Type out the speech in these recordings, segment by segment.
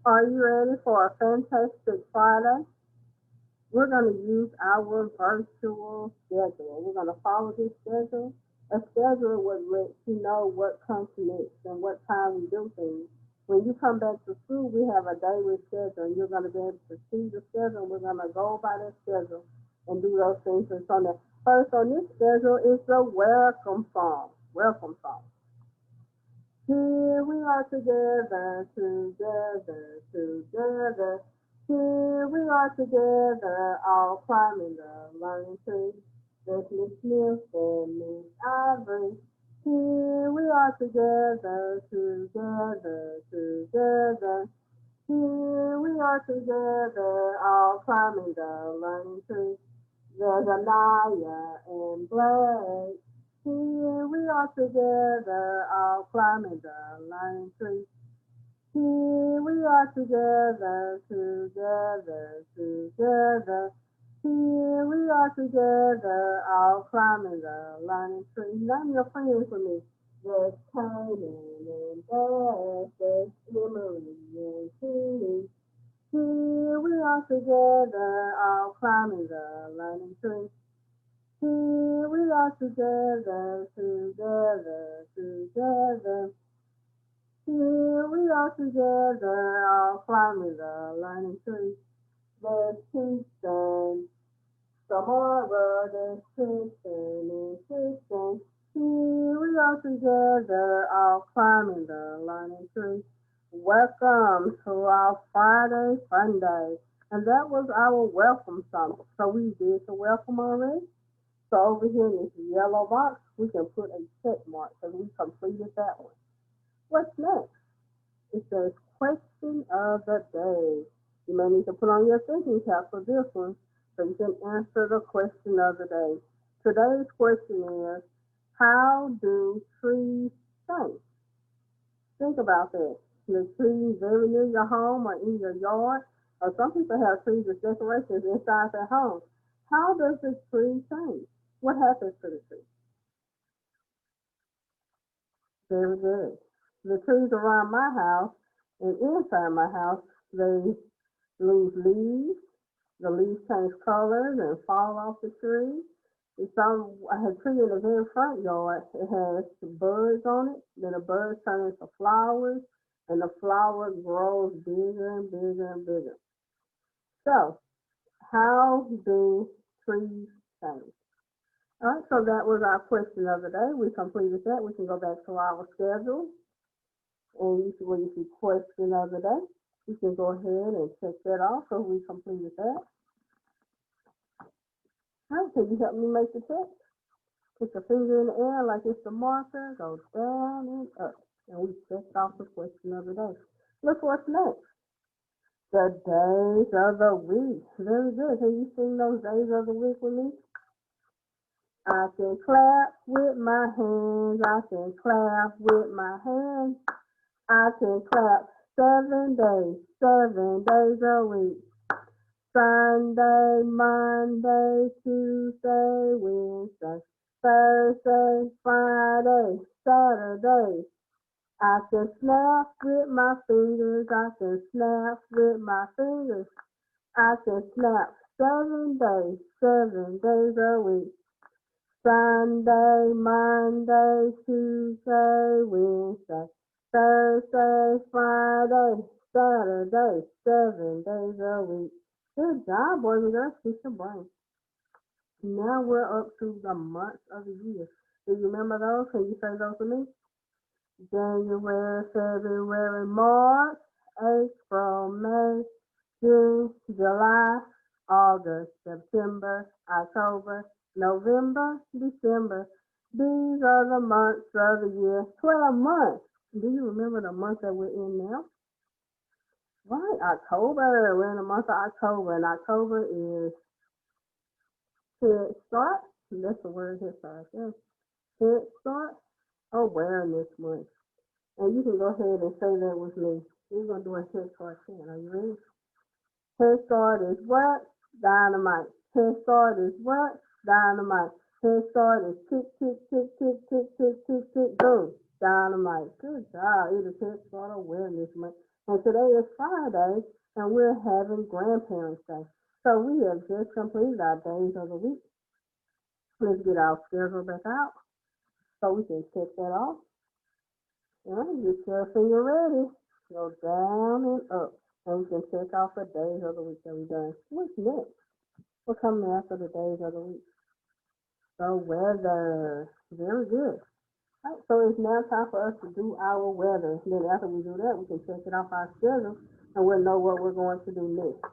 Are you ready for a fantastic Friday? We're going to use our virtual schedule. We're going to follow this schedule. A schedule would let you know what comes next and what time we do things. When you come back to school, we have a daily schedule, and you're going to be able to see the schedule. We're going to go by that schedule and do those things. And so now, first on this schedule is the welcome song. Welcome song. Here we are together, together, together. Here we are together, all climbing the learning tree. There's Miss Smith and Miss Ivory. Here we are together, together, together. Here we are together, all climbing the learning tree. There's Anaya and Blake. Here we are together, all climbing the learning tree. Here we are together, together, together. Here we are together, all climbing the learning tree. Name your friends with me. There's Kanan and Beth, there's Emily and Kenny. Here we are together, all climbing the learning tree. Here we are together, together, together. Here we are together, all climbing the learning tree. There's Kingston, Samara, there's Kristen and Kristen. Here we are together, all climbing the learning tree. Welcome to our Friday Fun Day. And that was our welcome song. So we did the welcome already. So over here in this yellow box, we can put a check mark because we completed that one. What's next? It says question of the day. You may need to put on your thinking cap for this one so you can answer the question of the day. Today's question is, how do trees think? Think about that. The trees very near your home or in your yard, or some people have trees as decorations inside their home. How does the tree change? What happens to the tree? Very good. The trees around my house and inside my house, they lose leaves. The leaves change colors and fall off the tree. Some I had a tree in the very front yard. It has buds on it. Then the buds turn into flowers, and the flower grows bigger and bigger and bigger. So, how do trees change? All right, so that was our question of the day. We completed that. We can go back to our schedule and you see where you see question of the day. You can go ahead and check that off. So we completed that. All right, can you help me make the check? Put your finger in the air like it's the marker. Go down and up. And we checked off the question of the day. Look what's next. The days of the week. Very good. Can you sing those days of the week with me? I can clap with my hands. I can clap with my hands. I can clap 7 days a week. Sunday, Monday, Tuesday, Wednesday, Thursday, Friday, Saturday. I can snap with my fingers. I can snap with my fingers. I can snap 7 days, 7 days a week. Sunday, Monday, Tuesday, Wednesday, Thursday, Friday, Saturday, 7 days a week. Good job, boys and girls. Keep your brain. Now we're up to the months of the year. Do you remember those? Can you say those with me? January, February, March, April, May, June, July, August, September, October, November, December. These are the months of the year. 12 months. Do you remember the month that we're in now? Right, October. We're in the month of October, and October is Head Start. That's the word Head Start. Yes. Head Start Awareness Month. And you can go ahead and say that with me. We're going to do a Head Start chant. Are you ready? Head Start is what? Dynamite. Head Start is what? Dynamite. Head Start is tick, tick, tick, tick, tick, tick, tick, tick, boom. Dynamite. Good job. It is Head Start Awareness Month. And today is Friday, and we're having Grandparents' Day. So we have just completed our days of the week. Let's get our schedule back out so we can check that off. And get your finger ready. Go down and up. And we can check off the days of the week that we've done. What's next? What's coming after the days of the week? So weather. Very good. Right, so it's now time for us to do our weather. Then after we do that, we can check it off our schedule and we'll know what we're going to do next.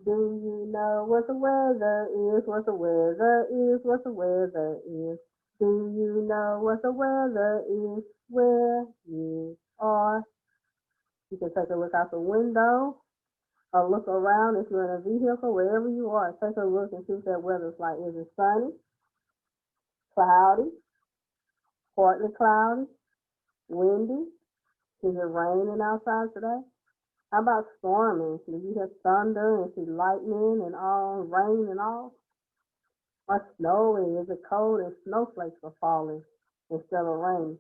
Do you know what the weather is? What the weather is? What the weather is? Do you know what the weather is? Where you are. You can take a look out the window or look around if you're in a vehicle, wherever you are. Take a look and see what that weather's like. Is it sunny? Cloudy? Partly cloudy? Windy? Is it raining outside today? How about storming? Do you hear thunder and see lightning and all, rain and all? Or snowing? Is it cold and snowflakes are falling instead of rain?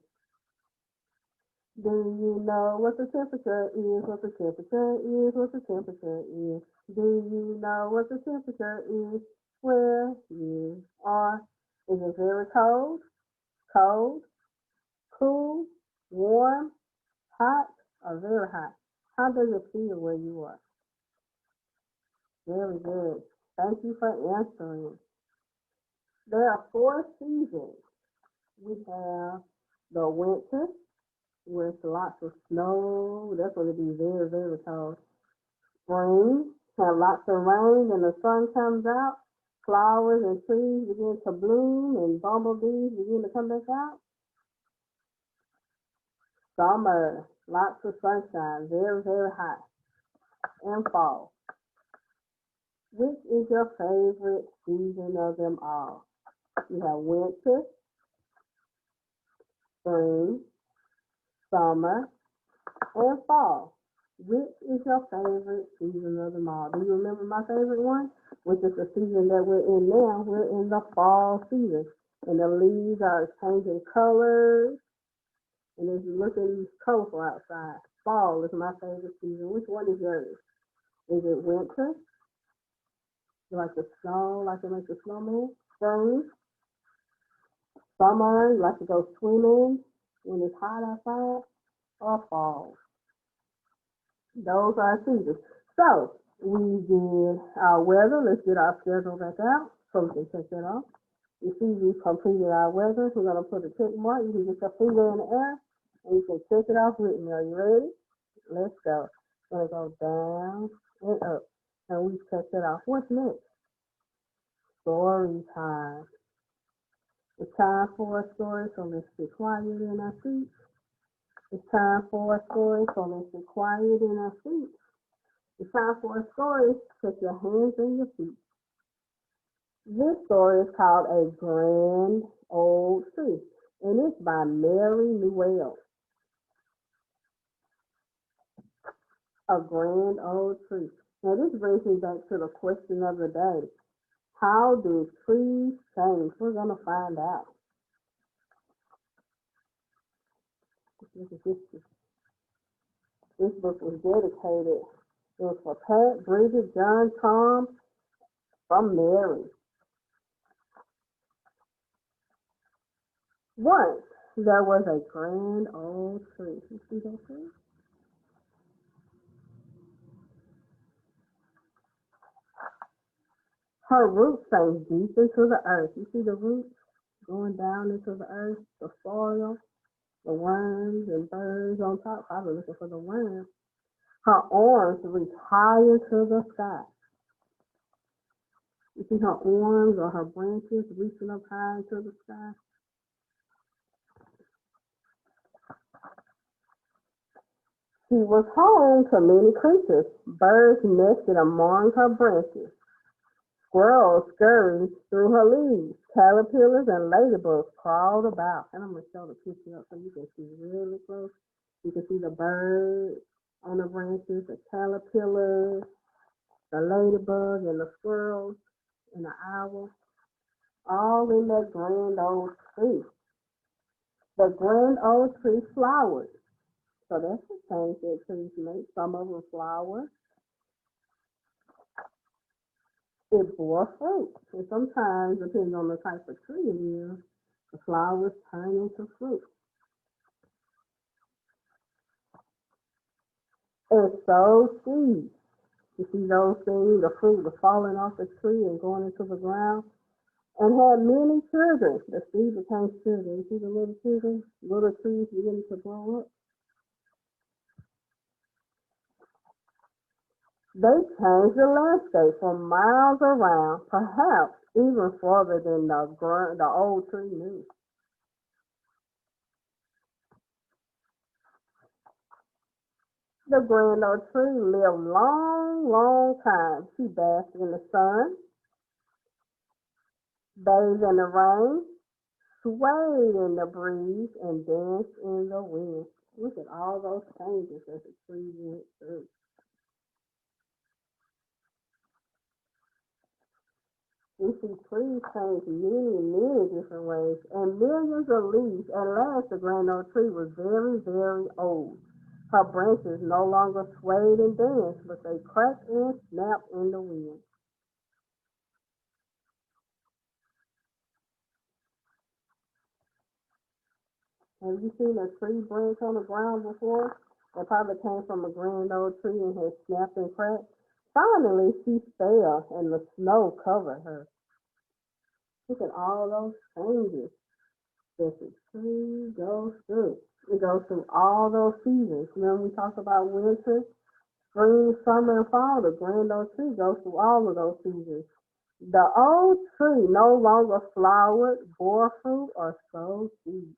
Do you know what the temperature is? What the temperature is? What the temperature is? Do you know what the temperature is? Where you are? Is it very cold? Cold? Cool? Warm? Hot? Or very hot? How does it feel where you are? Very good. Thank you for answering. There are 4 seasons. We have the winter with lots of snow. That's going to be very, very cold. Spring, have lots of rain and the sun comes out. Flowers and trees begin to bloom and bumblebees begin to come back out. Summer, lots of sunshine, very, very hot. And fall. Which is your favorite season of them all? You have winter, spring, summer, and fall. Which is your favorite season of them all? Do you remember my favorite one? Which is the season that we're in now. We're in the fall season. And the leaves are changing colors. And it's looking colorful outside. Fall is my favorite season. Which one is yours? Is it winter? You like the snow, like to make the snowman? Spring? Summer? You like to go swimming when it's hot outside? Or fall? Those are seasons. So we did our weather. Let's get our schedule back out so we can check that off. You see, we completed our weather. We're going to put a check mark. You can get your finger in the air and you can check it off with me. Are you ready? Let's go. We're going to go down and up. And we checked it off. What's next? Story time. It's time for a story, so let's get quiet in our seats. It's time for a story, so let's get quiet in our seats. It's time for a story. Put your hands on your feet. This story is called A Grand Old Tree, and it's by Mary Newell. A Grand Old Tree. Now this brings me back to the question of the day. How do trees change? We're going to find out. Look at this. This book was dedicated. It was for Pat, Bridget, John, Tom, from Mary. Once there was a grand old tree. You see that tree? Her roots sank deep into the earth. You see the roots going down into the earth, the soil, the worms and birds on top. I was looking for the worms. Her arms reach high into the sky. You see her arms or her branches reaching up high into the sky? She was home to many creatures. Birds nested among her branches. Squirrels scurried through her leaves. Caterpillars and ladybugs crawled about. And I'm going to show the picture up so you can see really close. You can see the birds on the branches, the caterpillars, the ladybug and the squirrels and the owl, all in that grand old tree. The grand old tree flowered. So that's the change that trees make. Some of them flower. It bore fruit. And sometimes, depending on the type of tree it is, the flowers turn into fruit. And so seeds. You see those things, the fruit was falling off the tree and going into the ground, and had many children. The seed became children. You see the little children, little trees beginning to grow up. They changed the landscape for miles around, perhaps even farther than the old tree knew. The grand old tree lived long, long time. She basked in the sun, bathed in the rain, swayed in the breeze, and danced in the wind. Look at all those changes that the tree went through. We see trees change many, many different ways, and millions of leaves. At last, the grand old tree was very, very old. Her branches no longer swayed and danced, but they cracked and snapped in the wind. Have you seen a tree branch on the ground before? It probably came from a grand old tree and had snapped and cracked. Finally, she fell, and the snow covered her. Look at all those changes that the tree goes through. It goes through all those seasons. Remember we talked about winter, spring, summer, and fall. The grand old tree goes through all of those seasons. The old tree no longer flowered, bore fruit, or sowed seeds.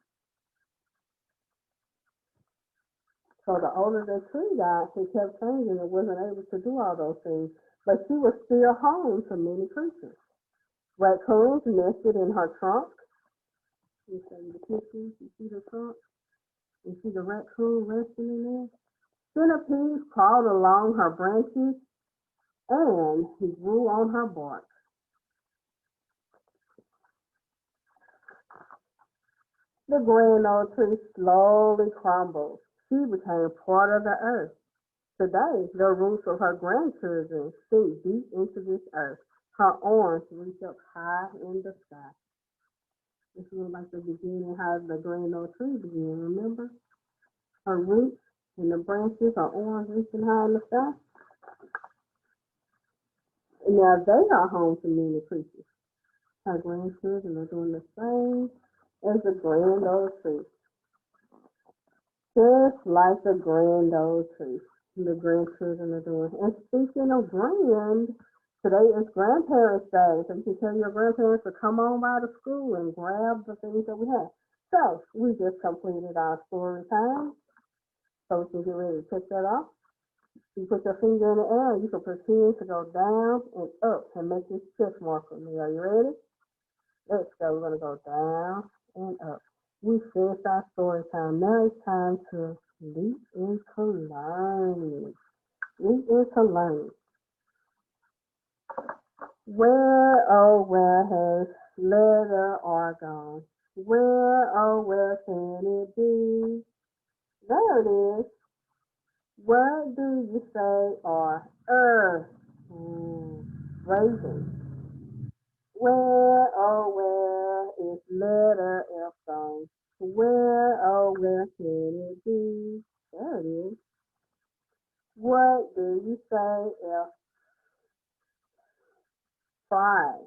So the older the tree got, it kept changing and wasn't able to do all those things. But she was still home to many creatures. Raccoons nested in her trunk. You see the pictures, you see the trunk, you see the raccoon resting in there. Centipedes crawled along her branches and he grew on her bark. The grand old tree slowly crumbled. She became part of the earth. Today, the roots of her grandchildren sink deep into this earth. Her arms reach up high in the sky. This was like the beginning, how the grand old tree began, remember? Her roots and the branches, her arms reaching high in the sky. And now they are home to many creatures. Her grandchildren are doing the same as the grand old tree. Just like the grand old tree, the grandchildren are doing. And speaking of grand, today is Grandparents' Day, so you can tell your grandparents to come on by the school and grab the things that we have. So we just completed our story time, so we can get ready to check that off. You put your finger in the air and you can pretend to go down and up and make this check mark for me. Are you ready? Let's go. We're going to go down and up. We finished our story time. Now it's time to leap into learning. Leap into learning. Where, oh, where has letter R gone? Where, oh, where can it be? There it is. What do you say are earth? Raven. Where, oh, where is letter F gone? Where, oh, where can it be? There it is. What do you say if fry?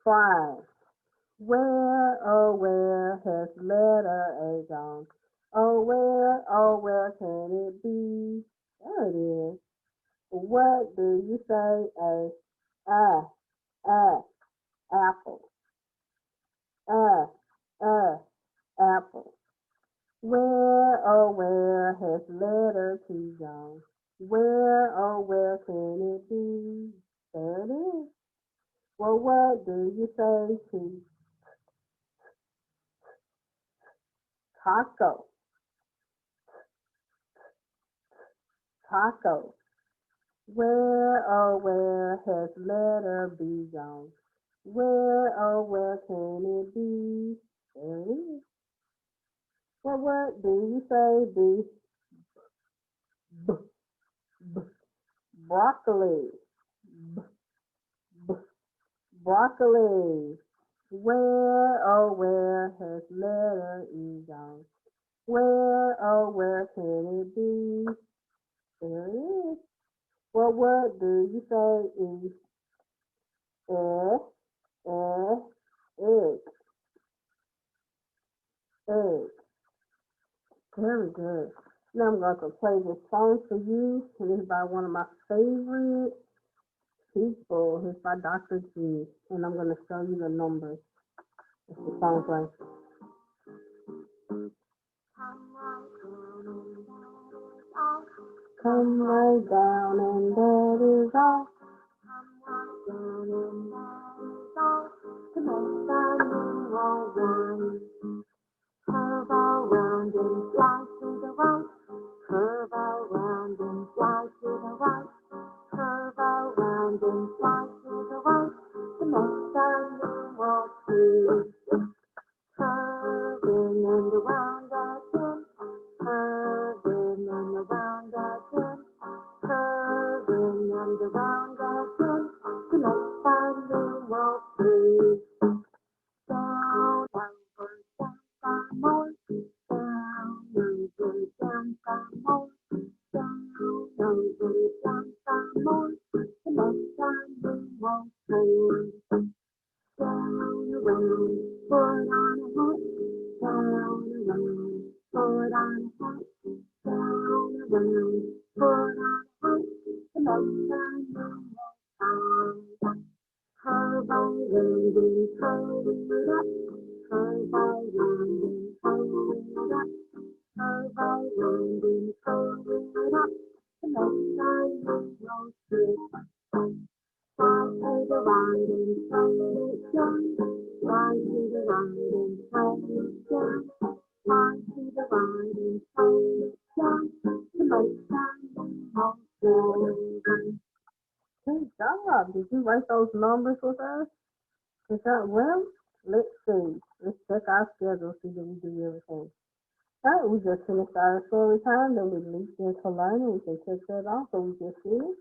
Fry. Where, oh, where has letter A gone? Oh, where can it be? There it is. What do you say a, apple? A, apple. Where, oh, where has letter T gone? Where, oh, where can it be? There it is. Well, what do you say to taco? Taco. Where, oh, where has letter B gone? Where, oh, where can it be? There it is. What word do you say? B, b, broccoli. B, b, broccoli. Where, oh, where has letter E gone? Where, oh, where can it be? There it is. What word do you say is egg, egg, egg, egg? Very good. Now I'm going to play this song for you. This is by one of my favorite people. It's by Dr. G. And I'm going to show you the numbers. It's the song like, come right down and that is all. To make the new world one. Curve around and fly to the right. Curve around and fly to the right. Curve around and fly to the right. To make the new world free. Curving and around again. Curving and around again. Curving and around again. To make the new world free. Down, over, down, more. Down, over, down, more. Down, over, down, more. To make the new world free. Down, around, put on a hat. Down, around, put on a hat. Down, around, put on a hat. To make the new world sound. Curve around and curve it up. Curve around and curve it up. Curve around and curve it up. To make the new world free. Fly to the right and turn it down. Fly to the right and turn it down. Fly to the right and turn it down. To make the new world free. Good job. Did you write those numbers with us? Is that well? Let's see. Let's check our schedule, see that we do everything. Alright, we just finished our story time, then we leaped into learning. We can check that off, so we just finished.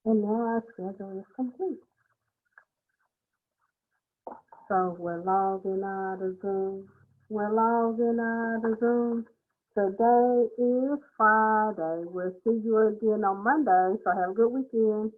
And now our schedule is complete. So we're logging out of Zoom. We're logging out of Zoom. Today is Friday. We'll see you again on Monday, so have a good weekend.